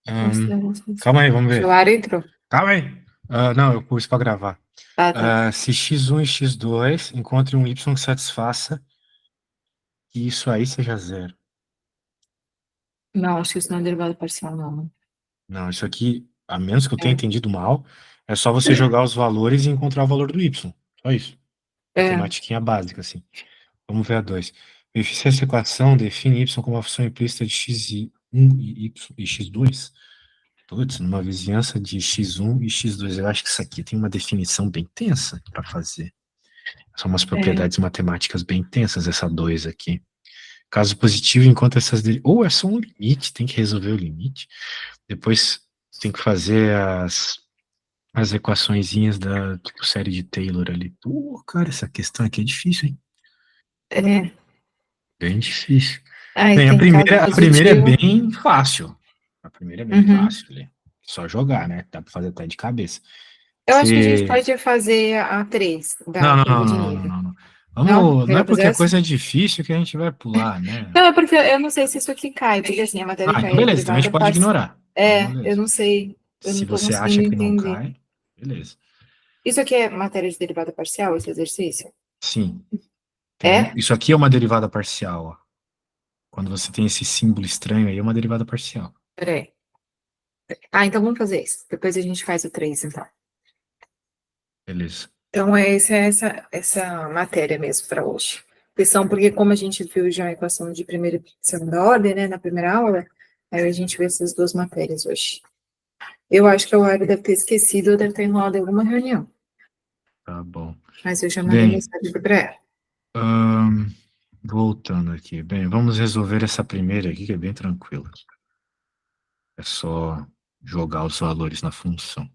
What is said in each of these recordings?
Ahn, calma aí, vamos ver. Celular entrou. Calma aí. Não, eu pus para gravar. Ah, tá. Se x1 e x2 encontrem um y que satisfaça que isso aí seja zero. Não, acho que isso não é derivada parcial, não. Não, isso aqui, a menos que eu tenha É. entendido mal, é só você jogar os valores e encontrar o valor do y. Só isso. É. Matematiquinha básica, assim. Vamos ver a 2. Verifique se essa equação define y como uma função implícita de x1 e x2. Putz, numa vizinhança de x1 e x2. Eu acho que isso aqui tem uma definição bem tensa para fazer. São umas É. propriedades matemáticas bem tensas, essa 2 aqui. Caso positivo, enquanto essas. Ou é só um limite, tem que resolver o limite. Depois tem que fazer as equaçõezinhas da tipo, série de Taylor ali. Pô, cara, essa questão aqui é difícil, hein? É. Bem difícil. Aí Bem, a tem caso primeira, a primeira é positivo. bem fácil. A primeira é bem Uhum. fácil ali. Só jogar, né? Dá pra fazer até de cabeça. Eu acho que a gente Você. pode fazer a 3 da Não, não, não, prova de não, não, nível. não, não. Não? Vamos. Não é Melhor fazer porque a essa? coisa é difícil que a gente vai pular, né? Não, é porque eu não sei se isso aqui cai, porque assim, a matéria Então cai é beleza, então a gente derivada pode parcial. ignorar. Então, É, eu beleza. não sei. Eu Se não tô você conseguindo acha que não entender. cai, beleza. Isso aqui é matéria de derivada parcial, esse exercício? Sim. É? Isso aqui é uma derivada parcial, ó. Quando você tem esse símbolo estranho aí, é uma derivada parcial. Peraí. Ah, então vamos fazer isso. Depois a gente faz o 3, então. Beleza. Então, essa matéria mesmo para hoje. Questão, porque como a gente viu já a equação de primeira e segunda ordem, né, na primeira aula, aí a gente vê essas duas matérias hoje. Eu acho que a Laura deve ter esquecido ou deve ter enrolado em alguma reunião, Tá bom. mas eu já mandei Bem, mensagem para ela. ahn, voltando aqui. Bem, vamos resolver essa primeira aqui, que é bem tranquila. É só jogar os valores na função.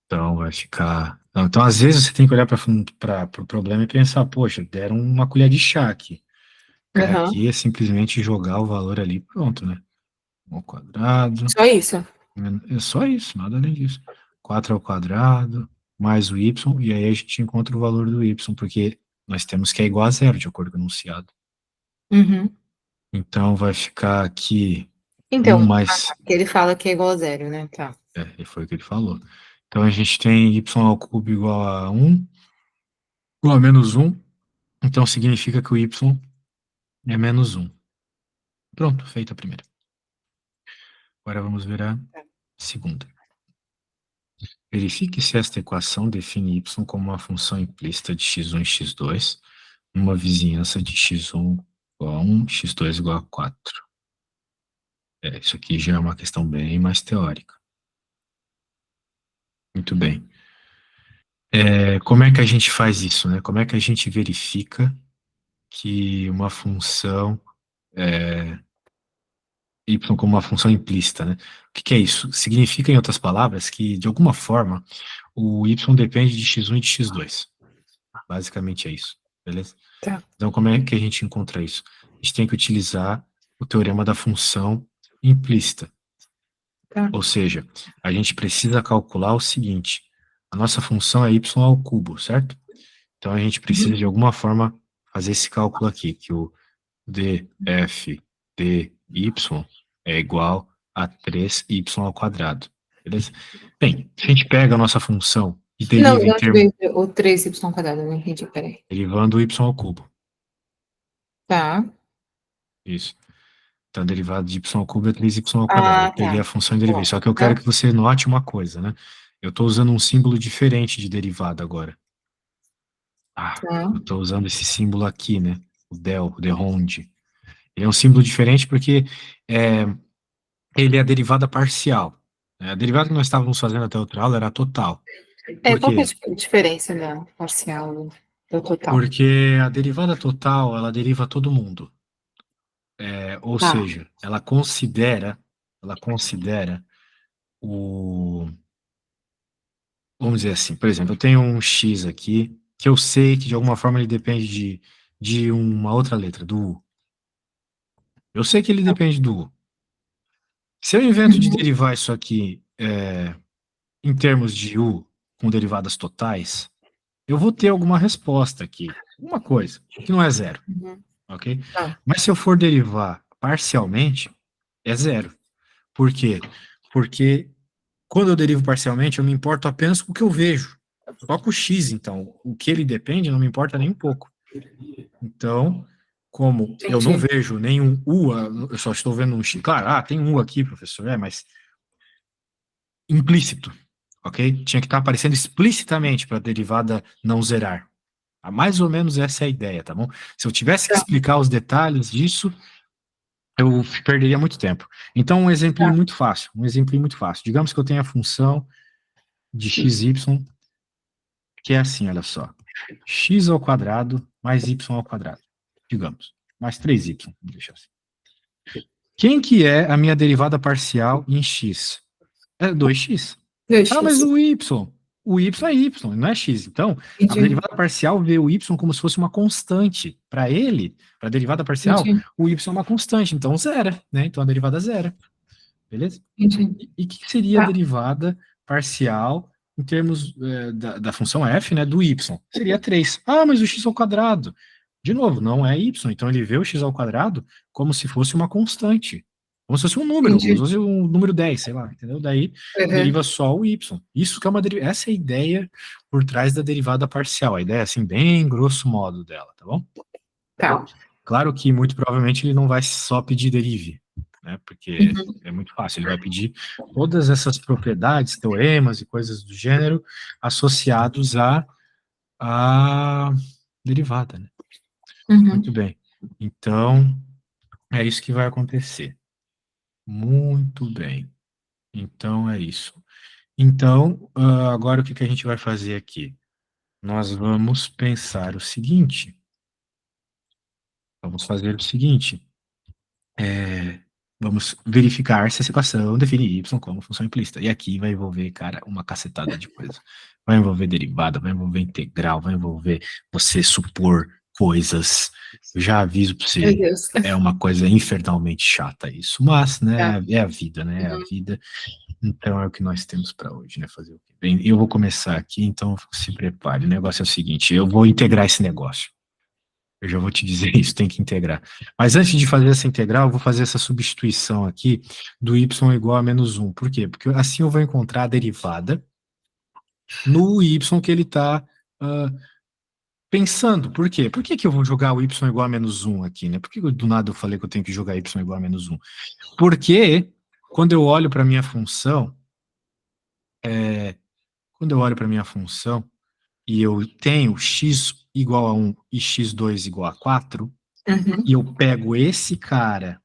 Então, vai ficar. Não, então, às vezes, você tem que olhar para o problema e pensar: poxa, deram uma colher de chá aqui. Cara, Aham. aqui é simplesmente jogar o valor ali e pronto, né? 1 ao quadrado. Só isso? É só isso, nada além disso. 4 ao quadrado, mais o y, e aí a gente encontra o valor do y, porque nós temos que é igual a zero, de acordo com o enunciado. Uhum. Então vai ficar aqui um Então, mais. que ele fala que é igual a zero, né? Tá. E foi o que ele falou. Então a gente tem y ao cubo igual a 1, igual a menos 1. Então significa que o y é menos 1. Pronto, feita a primeira. Agora vamos ver a segunda. Verifique se esta equação define y como uma função implícita de x1 e x2, numa vizinhança de x1 igual a 1, x2 igual a 4. Isso aqui já é uma questão bem mais teórica. Muito bem. Como é que a gente faz isso, né? Como é que a gente verifica que uma função y como uma função implícita, né? O que que é isso? Significa, em outras palavras, que, de alguma forma, o y depende de x1 e de x2. Basicamente é isso, beleza? Tá. Então, como é que a gente encontra isso? A gente tem que utilizar o teorema da função implícita. Tá. Ou seja, a gente precisa calcular o seguinte: a nossa função é y ao cubo, certo? Então, a gente precisa, Uhum. de alguma forma, fazer esse cálculo aqui, que o df dy é igual a 3y ao quadrado, beleza? Bem, se a gente pega a nossa função e Não, deriva de em onde termos veio o 3y quadrado? Eu não entendi, peraí. derivando o y ao cubo, Tá. isso. Então, a derivada de y ao cubo é 3y ao quadrado. Eu Ah, peguei tá. a função e derivei. Bom, Só que eu quero tá. que você note uma coisa, né? Eu estou usando um símbolo diferente de derivada agora. Tá. Eu estou usando esse símbolo aqui, né? O del, o de Ronde. Ele é um símbolo diferente porque é, ele é a derivada parcial, né? A derivada que nós estávamos fazendo até outra aula era a total. Por Qual que é quê? a diferença da parcial do total? Porque a derivada total, ela deriva todo mundo. Ou Tá. seja, ela considera o, vamos dizer assim, por exemplo, eu tenho um X aqui, que eu sei que de alguma forma ele depende de uma outra letra, do U. Eu sei que ele depende do U. Se eu invento de Uhum. derivar isso aqui em termos de U com derivadas totais, eu vou ter alguma resposta aqui, alguma coisa, que não é zero, Uhum. ok? Tá. Mas se eu for derivar parcialmente é zero. Por quê? Porque quando eu derivo parcialmente, eu me importo apenas com o que eu vejo. Só com o x, então. O que ele depende não me importa nem um pouco. Então, como eu não Entendi. vejo nenhum u, eu só estou vendo um x. Claro, tem um aqui, professor, mas implícito, ok? Tinha que estar aparecendo explicitamente para a derivada não zerar. Mais ou menos essa é a ideia, tá bom? Se eu tivesse que Tá, explicar os detalhes disso, eu perderia muito tempo. Então, um exemplinho tá. muito fácil, Digamos que eu tenho a função de xy, que é assim, olha só. X ao quadrado mais y ao quadrado, digamos. Mais 3y, deixa assim. Quem que é a minha derivada parcial em x? É 2x. Ah, mas 2x. o y é y, não é x. Então, a Entendi, derivada parcial vê o y como se fosse uma constante. Para ele, para a derivada parcial, entendi, o y é uma constante, então zera, né? Então a derivada zera, beleza? entendi. E o que seria a Tá, derivada parcial em termos da função f, né, do y? Seria 3. Ah, mas o x ao quadrado. De novo, não é y, então ele vê o x ao quadrado como se fosse uma constante. Como se fosse um número, como se entendi. fosse um número 10, sei lá, entendeu? Daí Uhum. deriva só o y. Isso que é essa é a ideia por trás da derivada parcial. A ideia, assim, bem grosso modo dela, tá bom? Tá. Claro que muito provavelmente ele não vai só pedir derive, né? Porque Uhum. é muito fácil, ele vai pedir todas essas propriedades, teoremas e coisas do gênero associados à derivada, né? Muito Uhum. bem. Então, é isso que vai acontecer. Muito bem. Então, é isso. Então, agora o que que a gente vai fazer aqui? Nós vamos pensar o seguinte. Vamos fazer o seguinte. Vamos verificar se essa equação define y como função implícita. E aqui vai envolver, cara, uma cacetada de coisa. Vai envolver derivada, vai envolver integral, vai envolver você supor coisas. Eu já aviso para Meu você, Deus. é uma coisa infernalmente chata isso. Mas, Tá. né, é a vida, né? É a Uhum. vida. Então é o que nós temos para hoje, né? Fazer o quê? Bem, eu vou começar aqui, então se prepare. O negócio é o seguinte: eu vou integrar esse negócio. Eu já vou te dizer isso, tem que integrar. Mas antes de fazer essa integral, eu vou fazer essa substituição aqui do y igual a menos 1. Por quê? Porque assim eu vou encontrar a derivada no y que ele está pensando. Por quê? Por que que eu vou jogar o y igual a menos 1 aqui, né? Por que do nada eu falei que eu tenho que jogar y igual a menos 1? Porque quando eu olho para a minha função, quando eu olho para a minha função e eu tenho x igual a 1 e x2 igual a 4, Uhum. e eu pego esse cara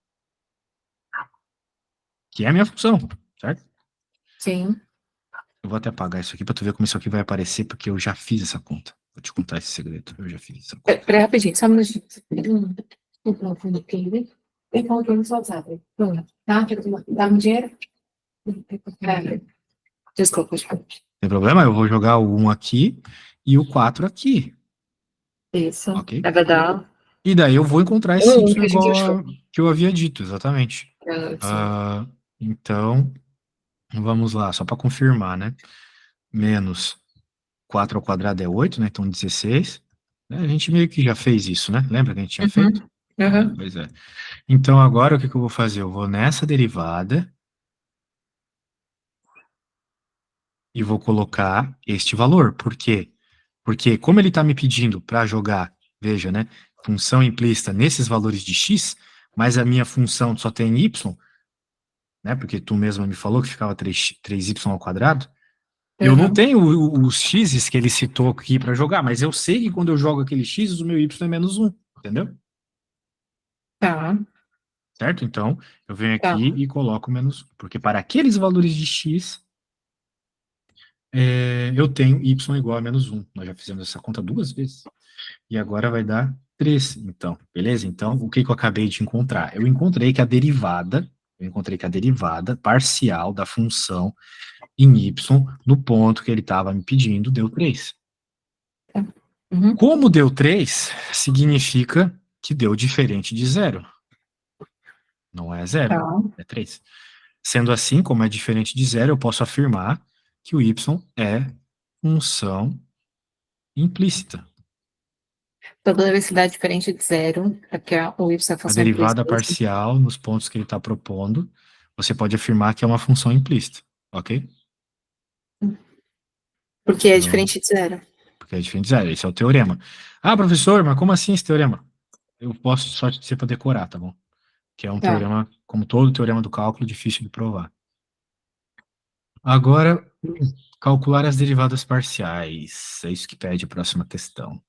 que é a minha função, certo? Sim. Eu vou até apagar isso aqui para tu ver como isso aqui vai aparecer, porque eu já fiz essa conta. Vou te contar esse segredo. Eu já fiz essa conta. Peraí, rapidinho, só um minutinho. O telefone aqui. Eu coloquei no seu WhatsApp. Pronto. Tá? Dá um dinheiro? É. Desculpa, desculpa. Tem problema? Eu vou jogar o 1 aqui e o 4 aqui, Isso. ok? É verdade. E daí eu vou encontrar esse Um y que a gente igual achou. a que eu havia dito, exatamente. É, sim. Ah, então, vamos lá, só para confirmar, né? Menos 4 ao quadrado é 8, né? Então 16. Né? A gente meio que já fez isso, né? Lembra que a gente tinha feito? Uhum. Uhum. Pois é. Então agora o que que eu vou fazer? Eu vou nessa derivada e vou colocar este valor. Por quê? Porque como ele está me pedindo para jogar, veja, né, função implícita nesses valores de x, mas a minha função só tem y, né, porque tu mesma me falou que ficava 3y ao quadrado, eu não Uhum. tenho os x's que ele citou aqui para jogar, mas eu sei que quando eu jogo aquele x, o meu y é menos 1, entendeu? Tá, Certo? Então, eu venho tá. aqui e coloco menos 1, porque para aqueles valores de x, eu tenho y igual a menos 1. Nós já fizemos essa conta duas vezes. E agora vai dar 3, então, beleza? Então, o que que eu acabei de encontrar? Eu encontrei que a derivada parcial da função em y, no ponto que ele estava me pedindo, deu 3. Tá. Uhum. Como deu 3, significa que deu diferente de zero. Não é zero, Tá. é 3. Sendo assim, como é diferente de zero, eu posso afirmar que o y é função implícita. Toda vez que dá diferente de zero, é porque o y é a A função implícita derivada mesmo. parcial, nos pontos que ele está propondo, você pode afirmar que é uma função implícita, ok? Porque é Então, diferente de zero. porque é diferente de zero, esse é o teorema. Ah, professor, mas como assim esse teorema? Eu posso só te dizer para decorar, tá bom? Que é um Tá. teorema, como todo teorema do cálculo, difícil de provar. Agora, calcular as derivadas parciais. É isso que pede a próxima questão.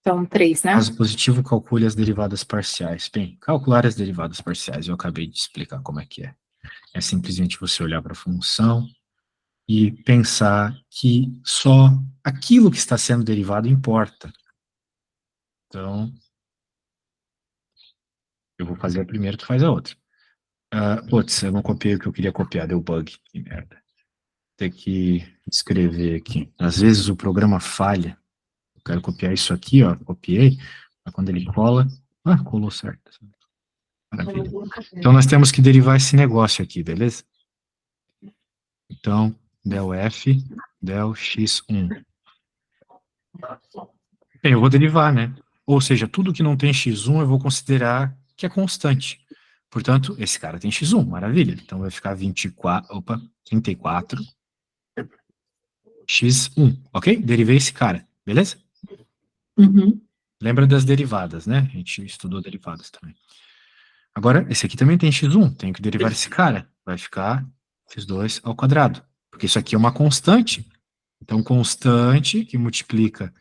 Então, 3, né? Caso positivo, calcule as derivadas parciais. Bem, calcular as derivadas parciais, eu acabei de explicar como é que é. É simplesmente você olhar para a função e pensar que só aquilo que está sendo derivado importa. Então, eu vou fazer a primeira, tu faz a outra. Putz, eu não copiei o que eu queria copiar, deu bug. Que merda. Ter que escrever aqui. Às vezes o programa falha. Eu quero copiar isso aqui, ó. Copiei. Mas quando ele cola. Ah, colou certo. Maravilha. Então nós temos que derivar esse negócio aqui, beleza? Então, del F, del X1. Bem, eu vou derivar, né? Ou seja, tudo que não tem X1 eu vou considerar que é constante. Portanto, esse cara tem X1, maravilha. Então vai ficar 34 X1, ok? Derivei esse cara, beleza? Uhum. Lembra das derivadas, né? A gente estudou derivadas também. Agora, esse aqui também tem x1, tenho que derivar esse cara. Vai ficar x2 ao quadrado. Porque isso aqui é uma constante. Então, constante que multiplica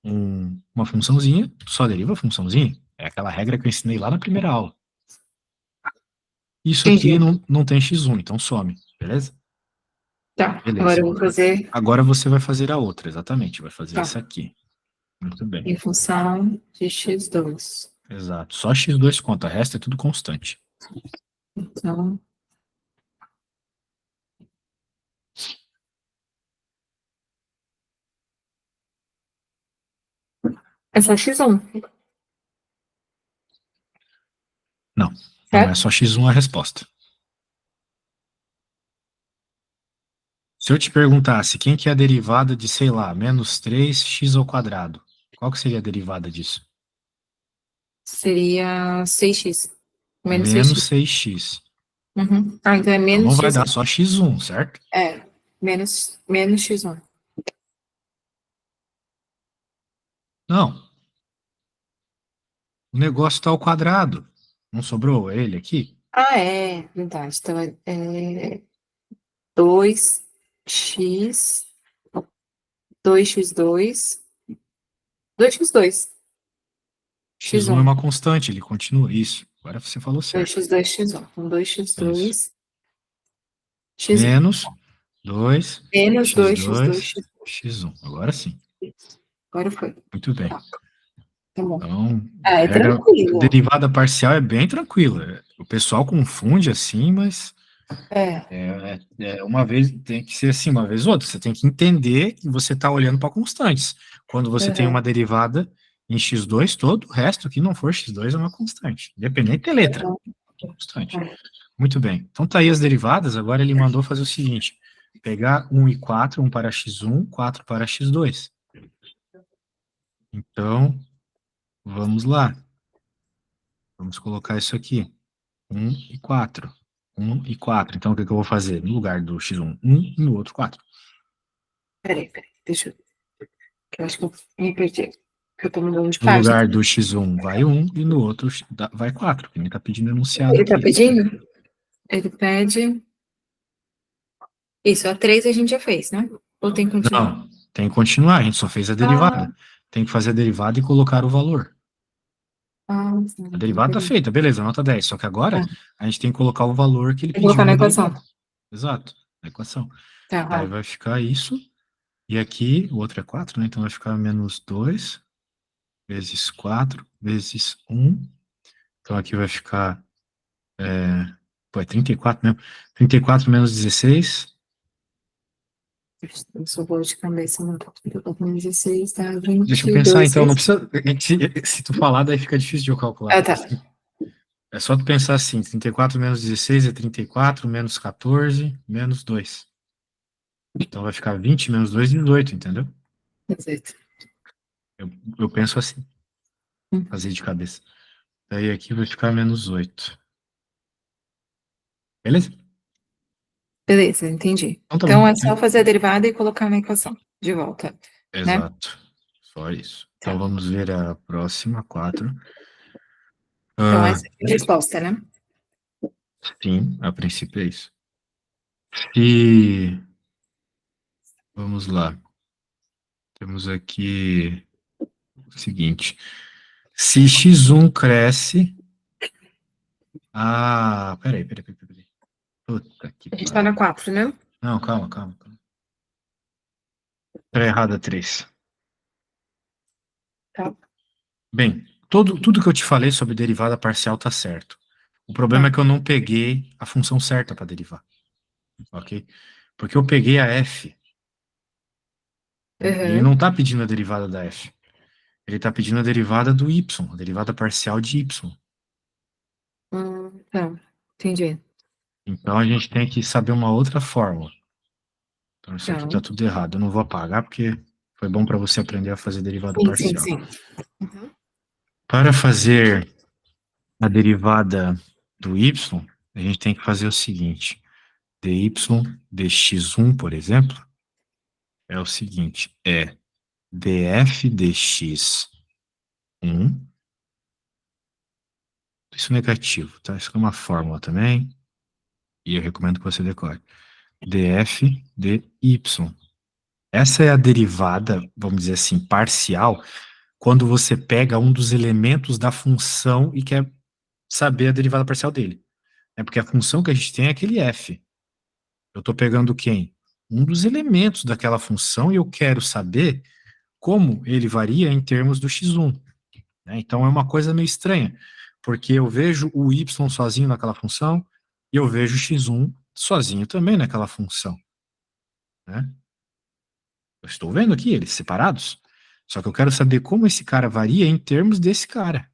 uma funçãozinha, só deriva a funçãozinha. É aquela regra que eu ensinei lá na primeira aula. Isso aqui Entendi. não tem x1, então some, beleza? Tá. Agora Beleza. eu vou fazer Agora você vai fazer a outra, exatamente. Vai fazer tá. essa aqui. Muito bem. Em função de x2. Exato. Só x2 conta, o resto é tudo constante. Então, é só x1, Não, não é certo? só x1 a resposta. Se eu te perguntasse quem que é a derivada de, sei lá, menos 3x ao quadrado, qual que seria a derivada disso? Seria 6x. Menos Menos 6x. 6x. Uhum. Ah, então é Então não menos vai x1. dar só x1, certo? É, menos x1. Não, o negócio está ao quadrado. Não sobrou ele aqui? Ah, é, verdade. Então é 2x, 2x2, 2x2, x1 é x1. uma constante, ele continua. Isso, agora você falou certo. 2x2, x1. Então Isso. 2x2, x1. Menos 2, Menos 2x2, x2, x1. x1. Agora sim. Agora foi. Muito bem. Tá, tá bom. Então, Ah, é regra, tranquilo. derivada parcial é bem tranquila. O pessoal confunde assim, mas É, uma vez tem que ser assim, uma vez ou outra. Você tem que entender que você está olhando para constantes. Quando você tem uhum, uma derivada em x2, todo o resto que não for x2 é uma constante, independente da letra. uhum. Constante. Muito bem. Então tá aí as derivadas. Agora ele mandou fazer o seguinte: pegar 1 e 4, 1 para x1, 4 para x2. Então, vamos lá. Vamos colocar isso aqui. 1 e 4. 1 e 4. Então, o que que eu vou fazer? No lugar do x1, 1 e no outro 4. Peraí, deixa eu. Que eu acho que eu me perdi. Que eu tô mudando de No página. lugar do x1 vai 1 e no outro vai 4, que ele está pedindo enunciado Ele tá aqui. pedindo? Ele pede. Isso, a 3 a gente já fez, né? Ou tem que continuar? Não, tem que continuar, a gente só fez a Ah, derivada. Tem que fazer a derivada e colocar o valor. A me derivada está perdi. feita, beleza, nota 10. Só que agora Tá. a gente tem que colocar o valor que ele Vou colocar pediu na na equação. derivada. Exato, na equação. Tá, Daí vai ficar isso. E aqui, o outro é 4, né? Então vai ficar menos 2 vezes 4 vezes 1. Então aqui vai ficar. Pô, é 34 mesmo. 34 menos 16. Eu sou boa de cabeça, não. Eu tô com 16, tá? Deixa eu pensar 22 então, não vezes. precisa. Se tu falar, daí fica difícil de eu calcular. Ah, tá. É só tu pensar assim: 34 menos 16 é 34, menos 14, menos 2. Então vai ficar 20 menos 2, 18, entendeu? Perfeito. Eu, eu penso assim. fazer de cabeça. Daí aqui vai ficar menos 8. Beleza? Beleza, entendi. Então tá Então bom. é só fazer a derivada e colocar na equação de volta, né? Exato. Só isso. Então Tá. vamos ver a próxima, 4. Então essa é a resposta, né? Sim, a princípio é isso. E vamos lá. Temos aqui o seguinte. Se x1 cresce. Ah, peraí. Puta que A gente tá pariu. na 4, né? Não, calma. Tá errada 3. Tá. Bem, tudo que eu te falei sobre derivada parcial tá certo. O problema Tá. é que eu não peguei a função certa para derivar, ok? Porque eu peguei a f, né? E ele não está pedindo a derivada da f. Ele está pedindo a derivada do y, a derivada parcial de y. Tá. Entendi. Então a gente tem que saber uma outra fórmula. Então isso aqui Tá. está tudo errado. Eu não vou apagar porque foi bom para você aprender a fazer derivada parcial. Sim. Uhum. Para fazer a derivada do y, a gente tem que fazer o seguinte. dy dx1, por exemplo, é o seguinte, é df dx1, isso é negativo, tá? Isso é uma fórmula também, e eu recomendo que você decore. df dy. Essa é a derivada, vamos dizer assim, parcial, quando você pega um dos elementos da função e quer saber a derivada parcial dele. É porque a função que a gente tem é aquele f. Eu estou pegando quem? Um dos elementos daquela função e eu quero saber como ele varia em termos do x1. Né? Então é uma coisa meio estranha, porque eu vejo o y sozinho naquela função e eu vejo o x1 sozinho também naquela função. Né? Eu estou vendo aqui eles separados, só que eu quero saber como esse cara varia em termos desse cara.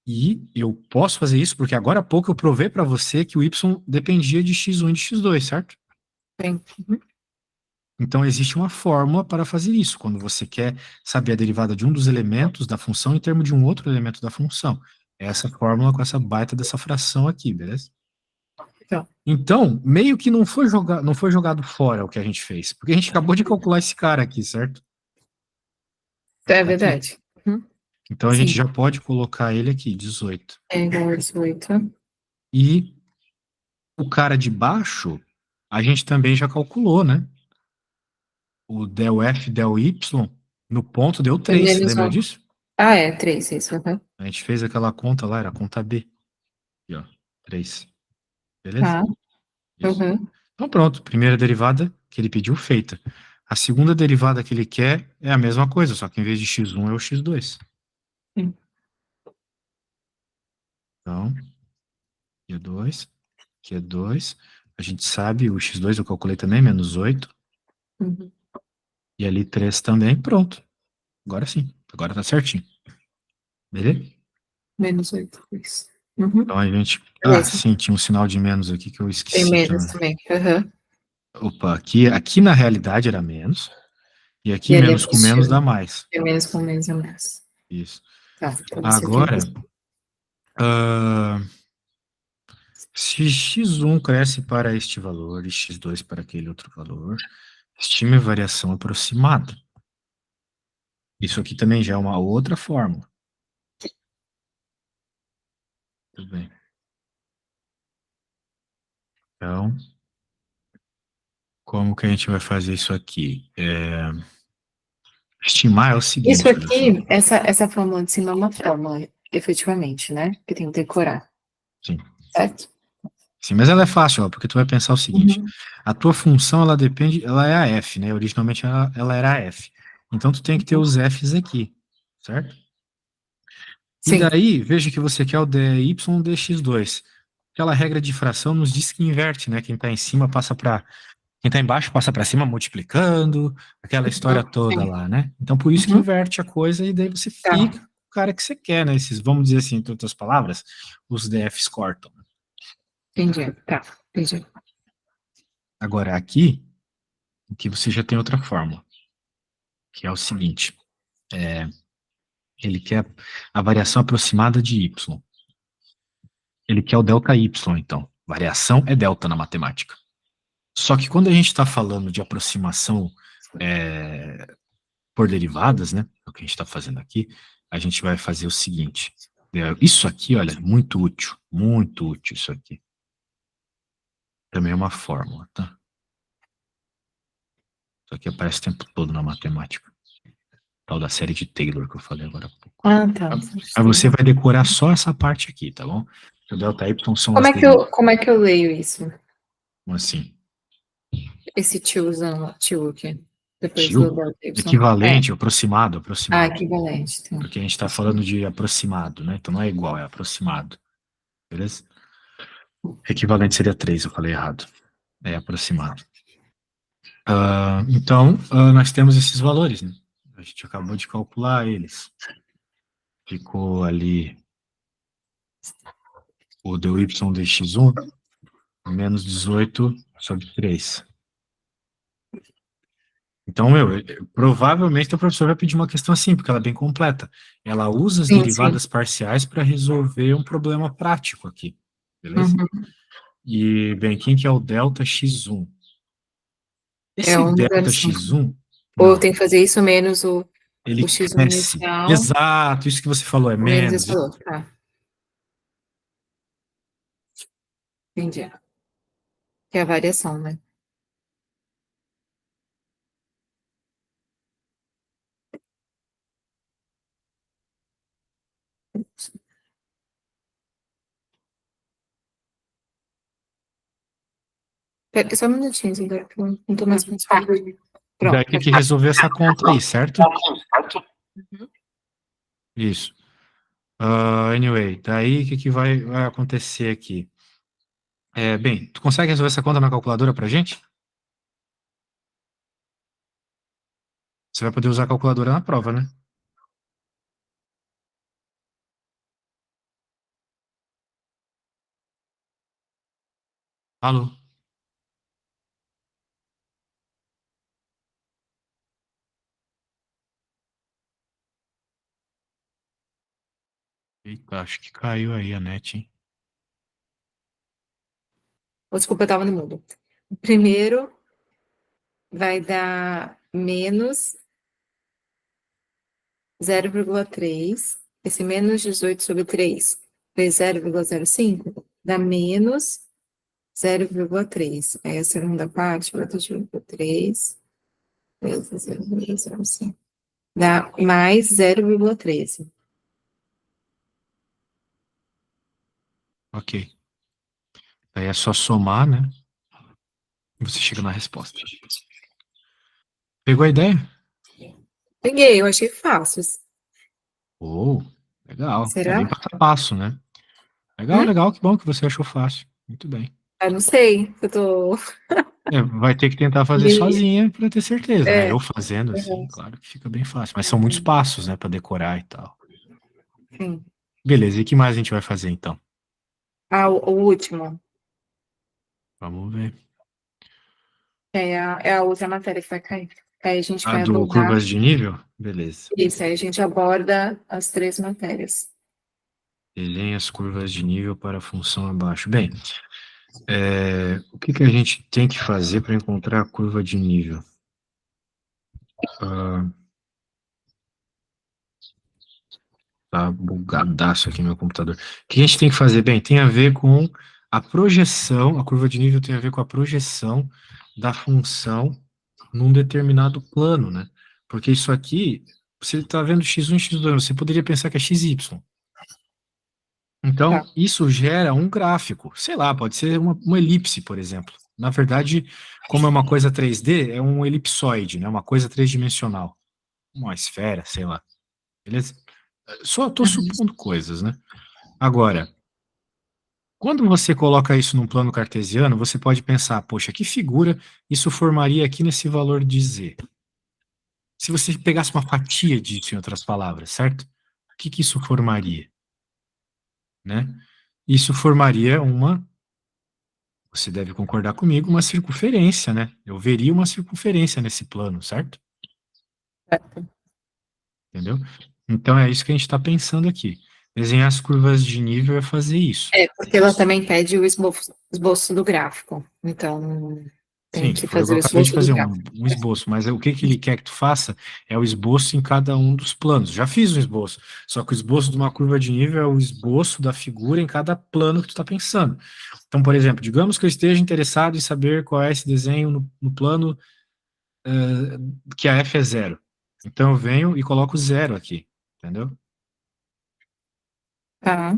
E eu posso fazer isso porque agora há pouco eu provei para você que o y dependia de x1 e de x2, certo? Bem. Uhum. Então, existe uma fórmula para fazer isso, quando você quer saber a derivada de um dos elementos da função em termos de um outro elemento da função. É essa fórmula com essa baita dessa fração aqui, beleza? Tá. Então, meio que não foi jogado fora o que a gente fez, porque a gente acabou de calcular esse cara aqui, certo? É Tá aqui. verdade. Uhum. Então, a gente Sim. já pode colocar ele aqui, 18. É igual a 18. E o cara de baixo, a gente também já calculou, né? O del F, del Y, no ponto deu É 3, menos lembra 1. disso? Ah, é 3, isso. Uhum. A gente fez aquela conta lá, era a conta B. Aqui, ó, 3. Beleza? Tá. Isso. Uhum. Então pronto, primeira derivada que ele pediu, feita. A segunda derivada que ele quer é a mesma coisa, só que em vez de x1 é o x2. Sim. Então, aqui é 2, aqui é 2. A gente sabe, o x2 eu calculei também, menos 8. Uhum. E ali 3 também, pronto. Agora sim, agora tá certinho. Beleza? Menos 8. Isso. Uhum. Então a gente... Ah, Beleza. sim, tinha um sinal de menos aqui que eu Tem esqueci menos também. também. Uhum. Opa, aqui na realidade era menos. E aqui E ali é menos com menos dá positivo. mais. É menos com menos é mais. Isso. Tá. Então você tem Agora, ah, se x1 cresce para este valor e x2 para aquele outro valor, estime a variação aproximada. Isso aqui também já é uma outra fórmula. Tudo bem. Então, como que a gente vai fazer isso aqui? Estimar é o Isso seguinte, olha só. aqui, essa fórmula de cima é uma fórmula, efetivamente, né? Que tem que decorar, Sim. certo? Sim, mas ela é fácil, ó, porque tu vai pensar o seguinte: Uhum. a tua função ela depende, ela é a f, né? Originalmente ela era a f. Então tu tem que ter os f's aqui, certo? E Sim. daí, veja que você quer o dy dx2. Aquela regra de fração nos diz que inverte, né? Quem está em cima passa para quem está embaixo passa para cima multiplicando, aquela história toda Sim. lá, né? Então por isso que Uhum. inverte a coisa e daí você Tá. fica com o cara que você quer, né? Esses, vamos dizer assim, entre outras palavras, os df's cortam. Entendi. Tá. Entendi. Agora aqui, que você já tem outra fórmula, que é o seguinte: Ele quer a variação aproximada de y. Ele quer o delta y, então. Variação é delta na matemática. Só que quando a gente está falando de aproximação por derivadas, né? É o que a gente está fazendo aqui. A gente vai fazer o seguinte. Isso aqui, olha, muito útil isso aqui. Também é uma fórmula, tá? Isso aqui aparece o tempo todo na matemática. Tal da série de Taylor que eu falei agora há pouco. Ah, tá. Aí você vai decorar só essa parte aqui, tá bom? O delta y são Como as é que como é que eu leio isso? Como assim? Esse tiozão, tio aqui. Depois do Tio? delta y. Equivalente, aproximado. Ah, equivalente. Tá. Porque a gente está falando de aproximado, né? Então não é igual, é aproximado. Beleza? Equivalente seria 3, eu falei errado. É aproximado. Então, nós temos esses valores, né? A gente acabou de calcular eles. Ficou ali o dy dx1 menos 18 sobre 3. Então, provavelmente o professor vai pedir uma questão assim, porque ela é bem completa. Ela usa as Sim, derivadas parciais para resolver um problema prático aqui. Beleza? Uhum. E, bem, quem que é o delta x1? É Esse 1,05. delta x1, Ou não, tem que fazer isso menos o ele x1 cresce. inicial, Exato, isso que você falou, é ou menos esse menos. valor. Tá, entendi. Que é a variação, né? Pera só um minutinho, Zé, que eu não tô mais pensando. Daí Pronto, tem pode que falar. resolver essa conta aí, certo? Uhum. Isso. Anyway, daí o que vai acontecer aqui? Bem, tu consegue resolver essa conta na calculadora pra gente? Você vai poder usar a calculadora na prova, né? Alô? Eita, acho que caiu aí a net, hein? Oh, desculpa, eu tava no mudo. O primeiro vai dar menos 0,3. Esse menos 18 sobre 3 vezes 0,05 dá menos 0,3. Aí a segunda parte vai dar 0,3 vezes 0,05. Dá mais 0,13. Ok. Aí é só somar, né? E você chega na resposta. Pegou a ideia? Peguei, eu achei fácil. Oh, legal. É bem Será? passo a passo, né? Legal, Hum? legal, que bom que você achou fácil. Muito bem. Eu não sei, eu tô... Vai ter que tentar fazer me- sozinha para ter certeza, né? É, Eu fazendo assim, uhum, claro que fica bem fácil. Mas são muitos passos, né, para decorar e tal. sim. Beleza, e o que mais a gente vai fazer então? Ah, o último. Vamos ver. É a outra matéria que vai cair. Aí a gente A vai do abordar curvas de nível? Beleza. isso, aí a gente aborda as três matérias. Desenhe as curvas de nível para a função abaixo. Bem, o que a gente tem que fazer para encontrar a curva de nível? Ah, tá bugadaço aqui meu computador. O que a gente tem que fazer? Bem, tem a ver com a projeção, a curva de nível tem a ver com a projeção da função num determinado plano, né? Porque isso aqui, você está vendo x1 e x2, você poderia pensar que é xy. Tá. Então, isso gera um gráfico. Sei lá, pode ser uma elipse, por exemplo. Na verdade, como é uma coisa 3D, é um elipsoide, né? Uma coisa tridimensional. Uma esfera, sei lá. Beleza? Só estou Uhum. supondo coisas, né? Agora, quando você coloca isso num plano cartesiano, você pode pensar, poxa, que figura isso formaria aqui nesse valor de z? Se você pegasse uma fatia disso, em outras palavras, certo? O que isso formaria? Né? Isso formaria você deve concordar comigo, uma circunferência, né? Eu veria uma circunferência nesse plano, certo? Entendeu? Então é isso que a gente está pensando aqui. Desenhar as curvas de nível é fazer isso. É, porque ela também pede o esboço do gráfico. Então, tem Sim, que foi o que fazer eu o acabei de esboço do fazer, gráfico. um esboço, mas o que que ele quer que tu faça é o esboço em cada um dos planos. Já fiz o esboço, só que o esboço de uma curva de nível é o esboço da figura em cada plano que tu está pensando. Então, por exemplo, digamos que eu esteja interessado em saber qual é esse desenho no plano que a f é zero. Então eu venho e coloco zero aqui, entendeu? Tá,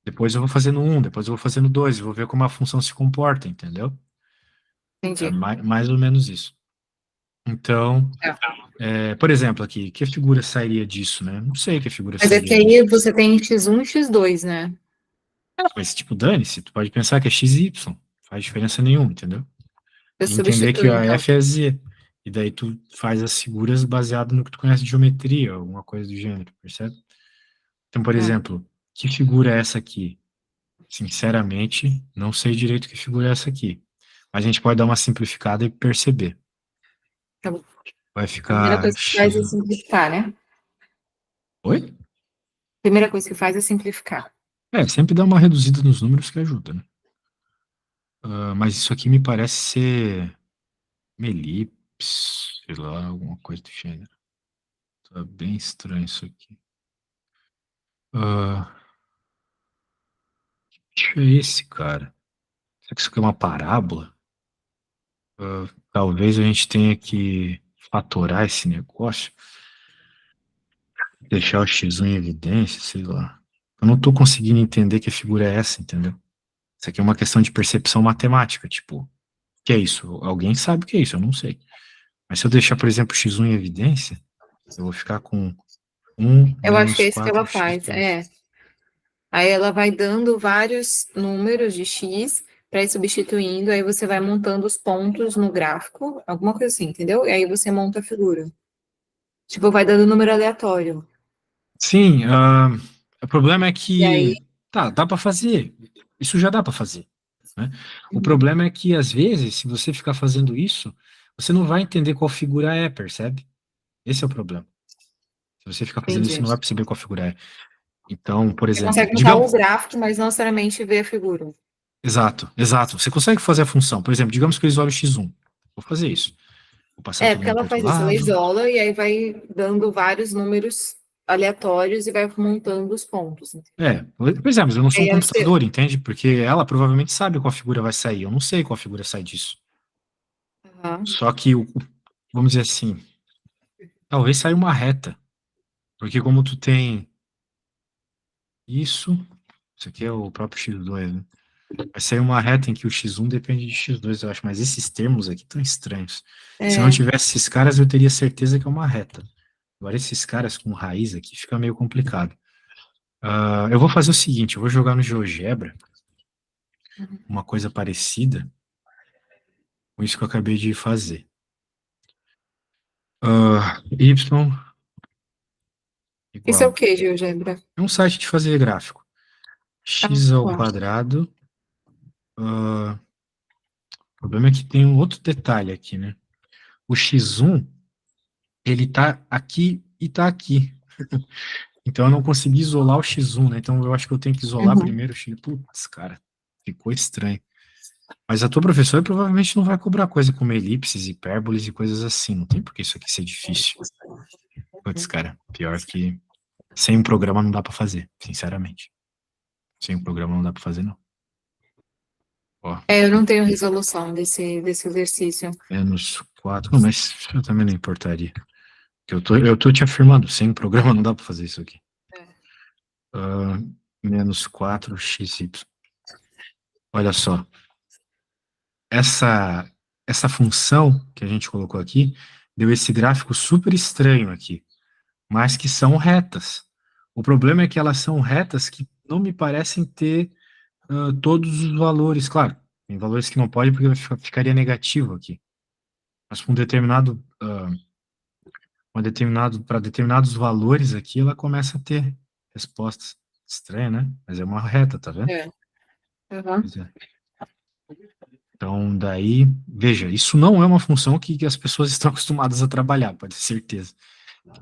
Depois eu vou fazer no 1, depois eu vou fazer no 2, vou ver como a função se comporta, entendeu? É entendi. mais ou menos isso. Então, Tá. por exemplo, aqui, que figura sairia disso, né? Não sei que figura Mas é que sairia aí disso. você tem x1 e x2, né? Mas, tipo, dane-se, tu pode pensar que é x e y, faz diferença nenhuma, entendeu? Eu E entender que substituo, a então. f é z. E daí tu faz as figuras baseado no que tu conhece de geometria, alguma coisa do gênero, percebe? Então, por Tá, exemplo, que figura é essa aqui? Sinceramente, não sei direito que figura é essa aqui. Mas a gente pode dar uma simplificada e perceber. tá bom. Vai Primeira ficar coisa que faz é x. simplificar, né? Oi? Primeira coisa que faz é simplificar. Sempre dá uma reduzida nos números que ajuda, né? Mas isso aqui me parece ser Melips, sei lá, alguma coisa do gênero. Tá bem estranho isso aqui. Ah, que é esse, cara? Será que isso aqui é uma parábola? Talvez a gente tenha que fatorar esse negócio, deixar o X1 em evidência, sei lá. Eu não tô conseguindo entender que figura é essa, entendeu? Isso aqui é uma questão de percepção matemática, tipo, o que é isso? Alguém sabe o que é isso, eu não sei. Mas se eu deixar, por exemplo, X1 em evidência, eu vou ficar com um Eu acho que menos é isso que ela quatro faz. x2. É. Aí ela vai dando vários números de x para ir substituindo, aí você vai montando os pontos no gráfico, alguma coisa assim, entendeu? E aí você monta a figura. Tipo, vai dando número aleatório. Sim, o problema é E aí, que, tá, dá para fazer. Isso já dá para fazer, né? O uhum, problema é que, às vezes, se você ficar fazendo isso, você não vai entender qual figura é, percebe? Esse é o problema. Se você ficar fazendo isso, você entendi. não vai perceber qual figura é. Então, por Você exemplo, consegue montar o digamos. gráfico, mas não necessariamente ver a figura. Exato, exato. Você consegue fazer a função. Por exemplo, digamos que eu isole x1. Vou fazer isso. Vou passar É, todo porque mundo ela para outro faz isso, ela lado. isola e aí vai dando vários números aleatórios e vai montando os pontos. Pois é, mas eu não sou um Aí você. computador, entende? Porque ela provavelmente sabe qual figura vai sair. Eu não sei qual figura sai disso. Aham, Só que, vamos dizer assim, talvez saia uma reta. Porque como tu tem isso aqui é o próprio x2, né? Vai sair uma reta em que o x1 depende de x2, eu acho. Mas esses termos aqui estão estranhos. Se não é, tivesse esses caras, eu teria certeza que é uma reta. Agora, esses caras com raiz aqui fica meio complicado. Eu vou fazer o seguinte, eu vou jogar no GeoGebra uma coisa parecida com isso que eu acabei de fazer. Y isso é o igual. que, GeoGebra? É um site de fazer gráfico. Ah, X ao tá. quadrado. O problema é que tem um outro detalhe aqui, né? O X1, ele tá aqui e tá aqui. Então eu não consegui isolar o X1, né? Então eu acho que eu tenho que isolar Uhum. primeiro o X. Putz, cara, ficou estranho. Mas a tua professora provavelmente não vai cobrar coisa como elipses, hipérboles e coisas assim. Não tem por que isso aqui ser difícil. Putz, cara, pior que sem um programa não dá pra fazer, sinceramente. Sem um programa não dá pra fazer, não. Ó, É, eu não tenho resolução desse exercício. menos 4. Não, mas eu também não importaria. Eu tô te afirmando, sem um programa não dá pra fazer isso aqui. Ah, menos 4xy. Olha só, essa, essa função que a gente colocou aqui deu esse gráfico super estranho aqui, mas que são retas. O problema é que elas são retas que não me parecem ter todos os valores. Claro, tem valores que não pode porque ficaria negativo aqui. Mas com para determinados valores aqui, ela começa a ter respostas. Estranha, né? Mas é uma reta, tá vendo? É. Uhum. Pois é. Então, daí, veja, isso não é uma função que as pessoas estão acostumadas a trabalhar, pode ter certeza.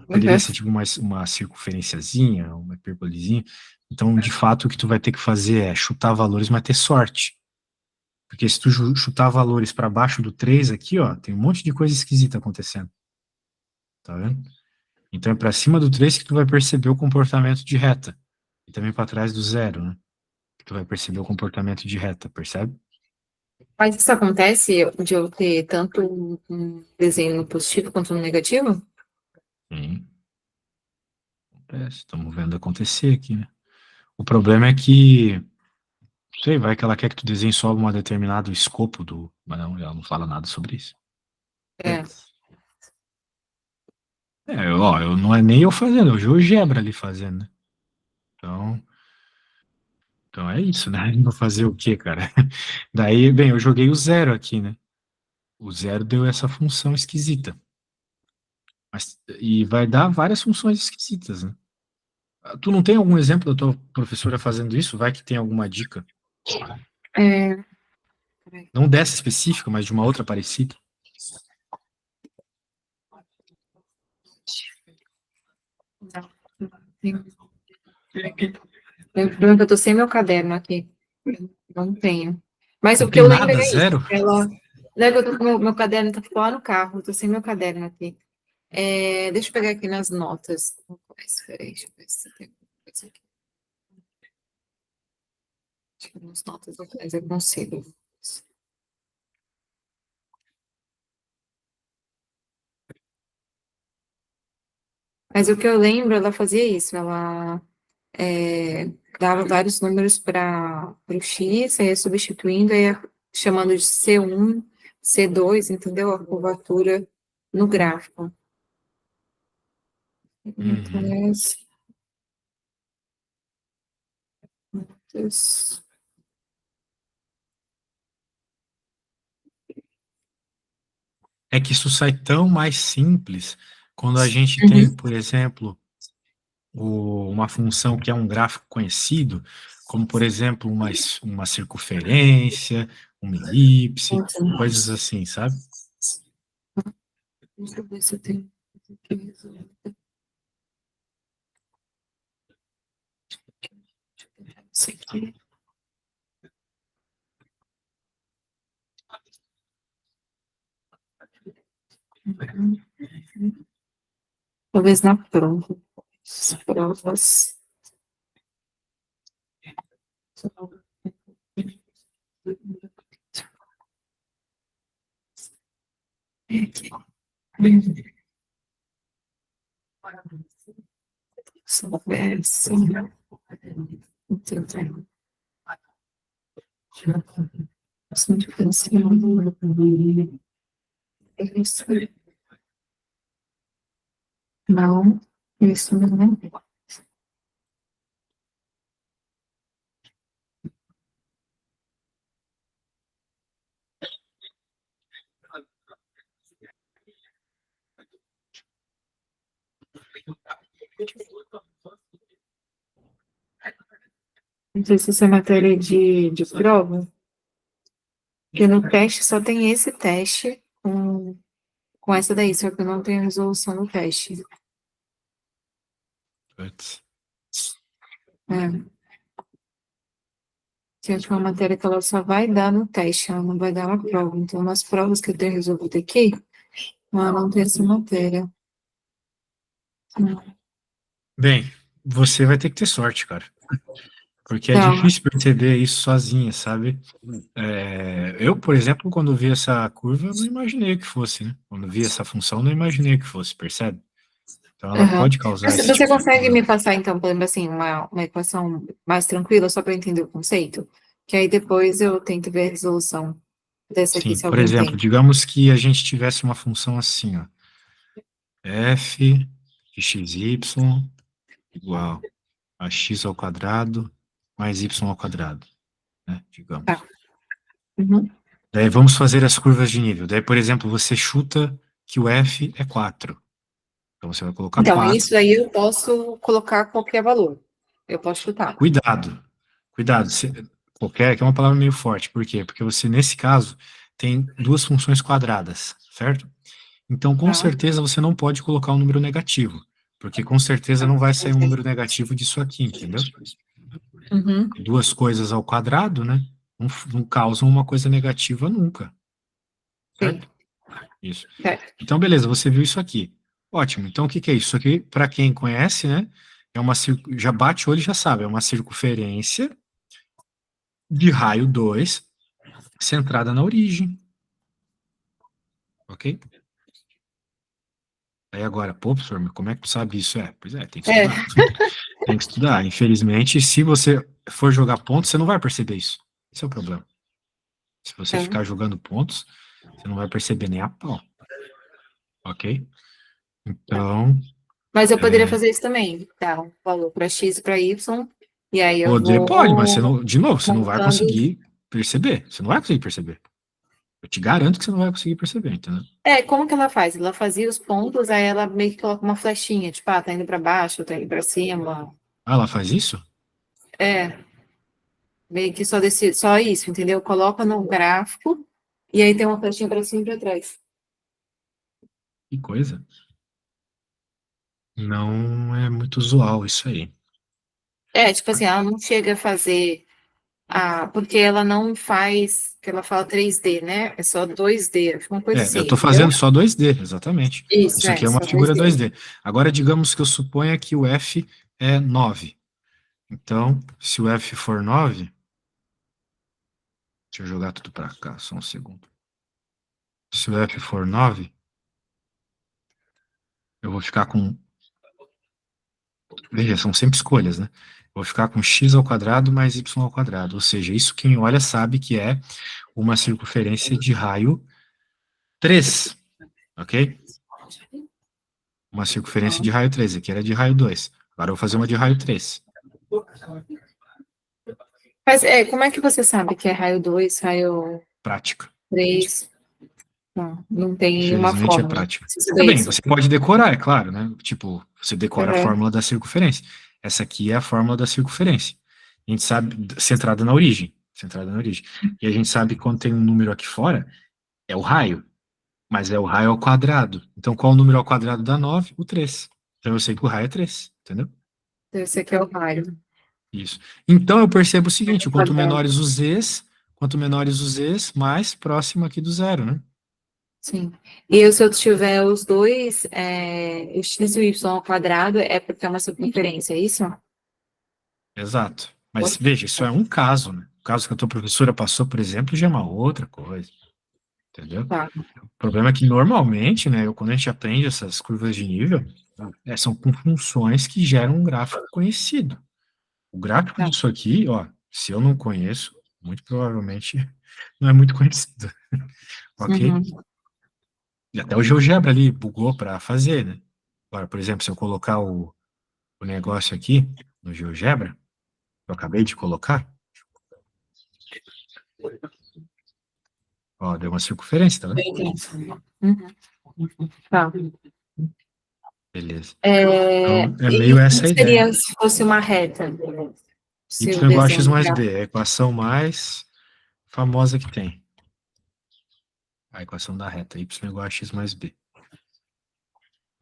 Poderia Uhum. ser tipo uma circunferenciazinha, uma hipérbolazinha. Então, de fato, o que tu vai ter que fazer é chutar valores, mas ter sorte. Porque se tu chutar valores para baixo do 3 aqui, ó, tem um monte de coisa esquisita acontecendo. Tá vendo? Então é para cima do 3 que tu vai perceber o comportamento de reta. E também para trás do 0, né? Que tu vai perceber o comportamento de reta, percebe? Mas isso acontece de eu ter tanto um desenho no positivo quanto no negativo? Sim, acontece. Estamos vendo acontecer aqui, né? O problema é que, não sei, vai que ela quer que tu desenhe só um determinado escopo do. Mas não, ela não fala nada sobre isso. É. Ó, não é nem eu fazendo, é o GeoGebra ali fazendo, né? Então, então é isso, né? Vou fazer o quê, cara? Daí, bem, eu joguei o 0 aqui, né? O 0 deu essa função esquisita. E vai dar várias funções esquisitas, né? Tu não tem algum exemplo da tua professora fazendo isso? Vai que tem alguma dica. É, peraí. Não dessa específica, mas de uma outra parecida. Não, não tem. Lembrando que eu tô sem meu caderno aqui. Não tenho. Mas Não o que tem eu lembro nada, é isso. zero? Ela. Lembra que eu tô com meu caderno tá lá no carro, eu tô sem meu caderno aqui. É, deixa eu pegar aqui nas notas. Espera aí, deixa eu ver se tem alguma coisa aqui. Acho que nas notas atrás eu consigo. Mas o que eu lembro, ela fazia isso. Ela dava vários números para o X, aí ia substituindo, aí ia chamando de C1, C2, entendeu? A curvatura no gráfico. Uhum. Três, dois. É que isso sai tão mais simples quando a gente tem, Uhum. por exemplo, uma função que é um gráfico conhecido, como, por exemplo, uma circunferência, uma elipse, coisas assim, sabe? Deixa eu ver se eu tenho. Isso aqui. Talvez na prova. As provas. Aqui. Soubesse. Entendeu? Assim, diferenciando. Isso. Não. Isso não. Não sei se isso é matéria de prova, porque no teste só tem esse teste com essa daí, só que eu não tenho resolução no teste. Putz. É. Que acho que é uma matéria que ela só vai dar no teste, ela não vai dar na prova. Então, nas provas que eu tenho resolvido aqui, ela não tem essa matéria. Bem, você vai ter que ter sorte, cara. Porque é Tá. difícil perceber isso sozinha, sabe? Eu, por exemplo, quando vi essa curva, eu não imaginei que fosse, né? Quando vi essa função, eu não imaginei que fosse, percebe? Então ela Aham. pode causar Mas esse você tipo de consegue problema. me passar, então, por exemplo, assim, uma equação mais tranquila, só para eu entender o conceito? Que aí depois eu tento ver a resolução dessa aqui, Sim, se por alguém exemplo, tem. digamos que a gente tivesse uma função assim, ó. F de xy igual a x ao quadrado mais y ao quadrado, né? Tá. Digamos. Uhum. Daí vamos fazer as curvas de nível. Daí, por exemplo, você chuta que o F é 4. Então você vai colocar Então, 4. isso aí eu posso colocar qualquer valor. Eu posso chutar. Cuidado, cuidado. Qualquer, que é uma palavra meio forte. Por quê? Porque você, nesse caso, tem duas funções quadradas, certo? Então, com Tá. certeza, você não pode colocar um número negativo, porque com certeza não vai sair um número negativo disso aqui, entendeu? Uhum. Duas coisas ao quadrado, né? Não causam uma coisa negativa nunca, Sim. certo? Isso. Certo. Então, beleza, você viu isso aqui. Ótimo. Então, o que que é isso? Isso aqui, para quem conhece, né? É uma já bate o olho e já sabe, é uma circunferência de raio 2 centrada na origem. Ok? Aí agora, pô, professor, mas como é que tu sabe isso? Pois é, tem que É. estudar. Tem que estudar. Infelizmente, se você for jogar pontos, você não vai perceber isso. Esse é o problema. Se você Tá. ficar jogando pontos, você não vai perceber nem a pau. Ok? Então, Mas eu poderia fazer isso também. Tá, um valor para X e para Y. E aí eu poder pode, mas você vou não, de novo, você não vai montando. conseguir perceber. Você não vai conseguir perceber. Eu te garanto que você não vai conseguir perceber, entendeu? É, como que ela faz? Ela fazia os pontos, aí ela meio que coloca uma flechinha, tipo, tá indo para baixo, tá indo para cima. Ah, ela faz isso? É, meio que só desse, só isso, entendeu? Coloca no gráfico e aí tem uma flechinha para cima e para trás. Que coisa. Não é muito usual isso aí. É, tipo assim, ela não chega a fazer porque ela não faz, que ela fala 3D, né? É só 2D, uma coisa assim, Eu tô entendeu? fazendo só 2D, exatamente. Isso, Isso aqui é, é uma só figura 2D. 2D. Agora, digamos que eu suponha que o F é 9. Então, se o F for 9, deixa eu jogar tudo para cá, só um segundo. Se o F for 9, eu vou ficar com. Veja, são sempre escolhas, né? Eu vou ficar com x ao quadrado mais y ao quadrado. Ou seja, isso quem olha sabe que é uma circunferência de raio 3, ok? Uma circunferência de raio 3. Aqui era de raio 2. Agora eu vou fazer uma de raio 3. Mas como é que você sabe que é raio 2, raio Prática. 3? Não tem nenhuma Infelizmente é fórmula. prática. Precisa É ver bem, isso. você pode decorar, é claro, né? Tipo, você decora a Uhum. fórmula da circunferência. Essa aqui é a fórmula da circunferência. A gente sabe, centrada na origem. Centrada na origem. E a gente sabe que quando tem um número aqui fora, é o raio. Mas é o raio ao quadrado. Então, qual o número ao quadrado dá 9? O 3. Então, eu sei que o raio é 3, entendeu? Esse aqui é o raio. Isso. Então, eu percebo o seguinte, Quadrado. quanto menores os z's, mais próximo aqui do zero, né? Sim. E se eu tiver os dois, o x e o y ao quadrado, é porque é uma circunferência, é isso? Exato. Mas, veja, isso é um caso, né? O caso que a tua professora passou, por exemplo, já é uma outra coisa, entendeu? Tá. O problema é que, normalmente, né, quando a gente aprende essas curvas de nível, são com funções que geram um gráfico conhecido. O gráfico Tá. disso aqui, ó, se eu não conheço, muito provavelmente não é muito conhecido, ok? Uhum. E até o GeoGebra ali bugou para fazer, né? Agora, por exemplo, se eu colocar o negócio aqui no GeoGebra, eu acabei de colocar, ó, deu uma circunferência, tá vendo? Entendi. Uhum. Tá. Beleza. É, Então, é meio e como essa a ideia. seria se fosse uma reta? Y Se o igual a x desenho mais gráfico. b, é a equação mais famosa que tem. A equação da reta, y igual a x mais b.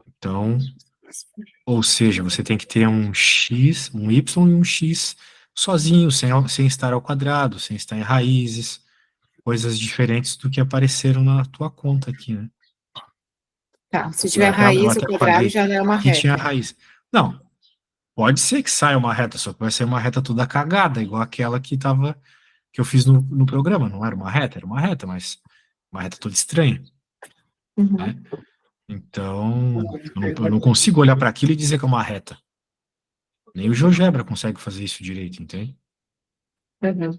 Então, ou seja, você tem que ter um x, um y e um x sozinho, sem estar ao quadrado, sem estar em raízes, coisas diferentes do que apareceram na tua conta aqui, né? Tá. Se Eu tiver até, eu raiz, o até quadrado falei já é uma que tinha reta. raiz. Não, pode ser que saia uma reta, só que vai ser uma reta toda cagada, igual aquela que eu fiz no programa. Não era uma reta, era uma reta, mas uma reta toda estranha, Uhum. né? Então, eu não consigo olhar para aquilo e dizer que é uma reta. Nem o GeoGebra consegue fazer isso direito, entende? Uhum.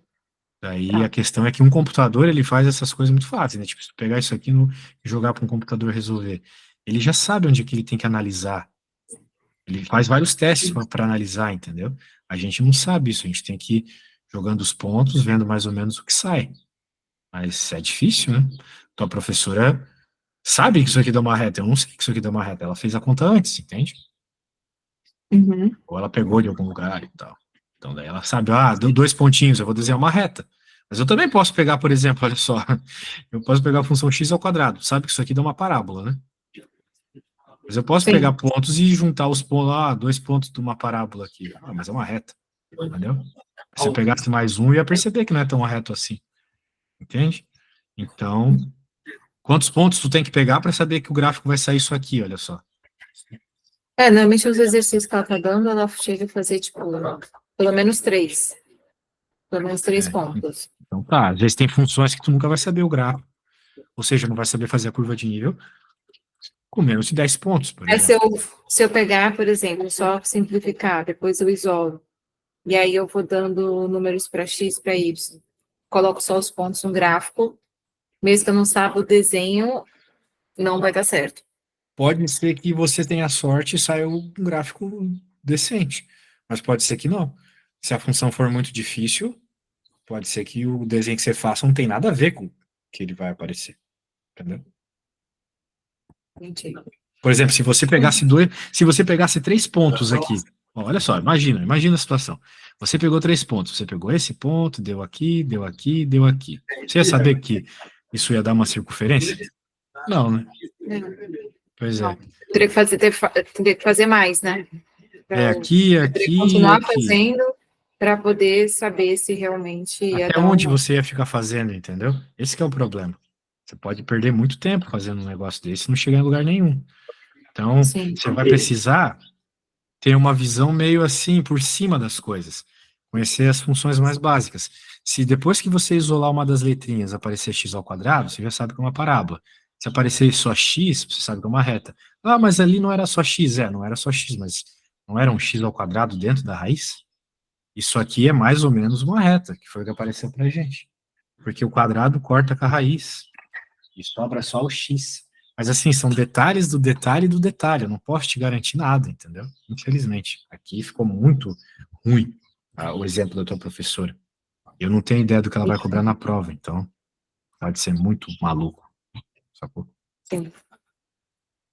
Daí a Tá. questão é que um computador ele faz essas coisas muito fáceis, né? Tipo, se tu pegar isso aqui e jogar para um computador resolver, ele já sabe onde é que ele tem que analisar. Ele faz vários testes para analisar, entendeu? A gente não sabe isso, a gente tem que ir jogando os pontos, vendo mais ou menos o que sai. Mas é difícil, né? Tua professora sabe que isso aqui dá uma reta, eu não sei que isso aqui dá uma reta. Ela fez a conta antes, entende? Uhum. Ou ela pegou de algum lugar e tal. Então daí ela sabe, deu 2 pontinhos, eu vou desenhar uma reta. Mas eu também posso pegar, por exemplo, olha só, eu posso pegar a função x ao quadrado, sabe que isso aqui dá uma parábola, né? Mas eu posso Sim. pegar pontos e juntar os pontos, 2 pontos de uma parábola aqui. Mas é uma reta, entendeu? Se eu pegasse mais um, eu ia perceber que não é tão reto assim, entende? Então, quantos pontos tu tem que pegar para saber que o gráfico vai sair isso aqui, olha só. Normalmente os exercícios que ela tá dando, ela chega a fazer, tipo, pelo menos 3. Pelo menos 3 pontos. Então tá, às vezes tem funções que tu nunca vai saber o gráfico, ou seja, não vai saber fazer a curva de nível com menos de 10 pontos, por Mas exemplo. se eu pegar, por exemplo, só simplificar, depois eu isolo, e aí eu vou dando números para x, para y, coloco só os pontos no gráfico, mesmo que eu não saiba o desenho, não vai dar certo. Pode ser que você tenha sorte e saia um gráfico decente, mas pode ser que não. Se a função for muito difícil, pode ser que o desenho que você faça não tem nada a ver com o que ele vai aparecer, entendeu? Entendi. Por exemplo, se você pegasse 3 pontos aqui, ó, olha só, imagina a situação. Você pegou 3 pontos, você pegou esse ponto, deu aqui, deu aqui, deu aqui. Você ia saber que isso ia dar uma circunferência? Não, né? Pois é. Não. Teria que fazer mais, né? É Eu aqui, teria que aqui e continuar aqui. fazendo para poder saber se realmente ia Até dar onde uma. você ia ficar fazendo, entendeu? Esse que é o problema. Você pode perder muito tempo fazendo um negócio desse e não chegar em lugar nenhum. Então, Sim. você vai precisar ter uma visão meio assim por cima das coisas, conhecer as funções mais básicas. Se depois que você isolar uma das letrinhas aparecer x ao quadrado, você já sabe que é uma parábola. Se aparecer só x, você sabe que é uma reta. Ah, mas ali não era só x, não era só x, mas não era um x ao quadrado dentro da raiz? Isso aqui é mais ou menos uma reta, que foi o que apareceu pra gente. Porque o quadrado corta com a raiz e sobra só o x. Mas assim, são detalhes do detalhe do detalhe. Eu não posso te garantir nada, entendeu? Infelizmente. Aqui ficou muito ruim o exemplo da tua professora. Eu não tenho ideia do que ela vai cobrar na prova, então pode ser muito maluco, sacou? Sim.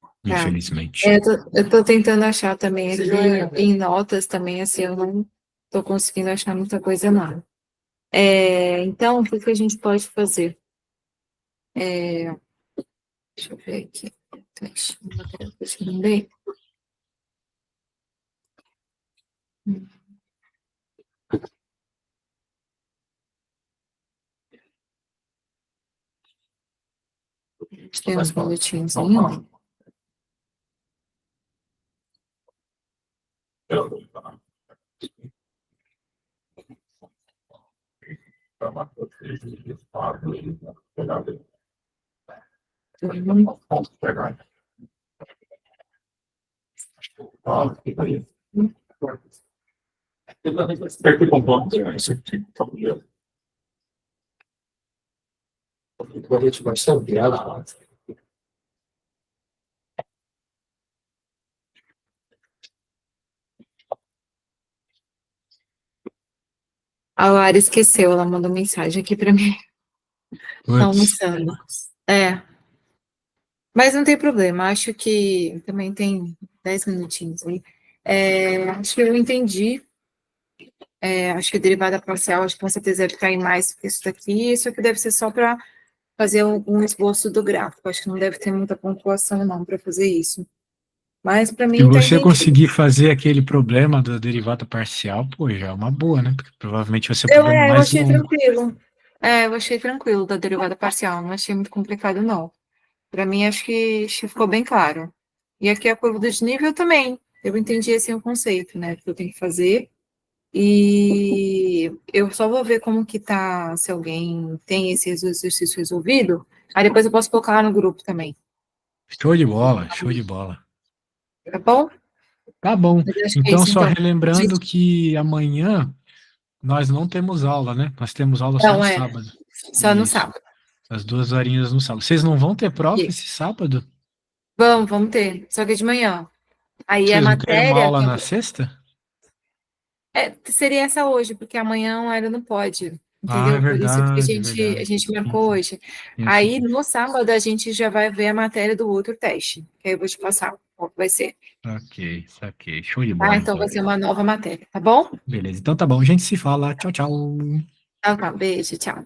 Tá. Infelizmente. Eu tô tentando achar também aqui em notas também, assim, eu não tô conseguindo achar muita coisa não. Então, o que que a gente pode fazer? Deixa eu ver aqui. Deixa eu mandei. Tem uns boletins ainda. A Lara esqueceu, ela mandou mensagem aqui para mim. Tá Putz, almoçando. Mas não tem problema, acho que também tem 10 minutinhos aí. Acho que eu entendi. Acho que a derivada parcial, acho que com certeza deve cair mais que isso daqui. Isso aqui deve ser só para fazer um esboço do gráfico. Acho que não deve ter muita pontuação, não, para fazer isso. Mas para se mim tá você entendido. conseguir fazer aquele problema da derivada parcial, pô, já é uma boa, né? Porque provavelmente vai ser o Eu, problema eu mais achei longo. tranquilo. Eu achei tranquilo da derivada parcial, não achei muito complicado, não. Para mim, acho que ficou bem claro. E aqui a curva de nível também. Eu entendi assim o conceito, né, que eu tenho que fazer. E eu só vou ver como que tá, se alguém tem esse exercício resolvido. Aí depois eu posso colocar lá no grupo também, Show de bola, show de bola. tá bom? Tá bom. Mas acho que é Então, isso, só então. relembrando que amanhã nós não temos aula, né? Nós temos aula só no Não, sábado. só no Isso. sábado. As 2 horinhas no sábado. Vocês não vão ter prova E esse sábado? vamos ter, só que é de manhã. Aí a Vocês não querem uma matéria, aula na sexta? seria essa hoje, porque amanhã ela não pode, Ah, é entendeu? Por isso que verdade, é a verdade. gente marcou hoje. Isso. Aí no sábado a gente já vai ver a matéria do outro teste, que aí eu vou te passar qual que vai ser. Ok, saquei. Show de Tá? bola, Então então. vai ser uma nova matéria, tá bom? Beleza. Então tá bom, a gente se fala. Tchau, tchau. Tá, beijo, tchau.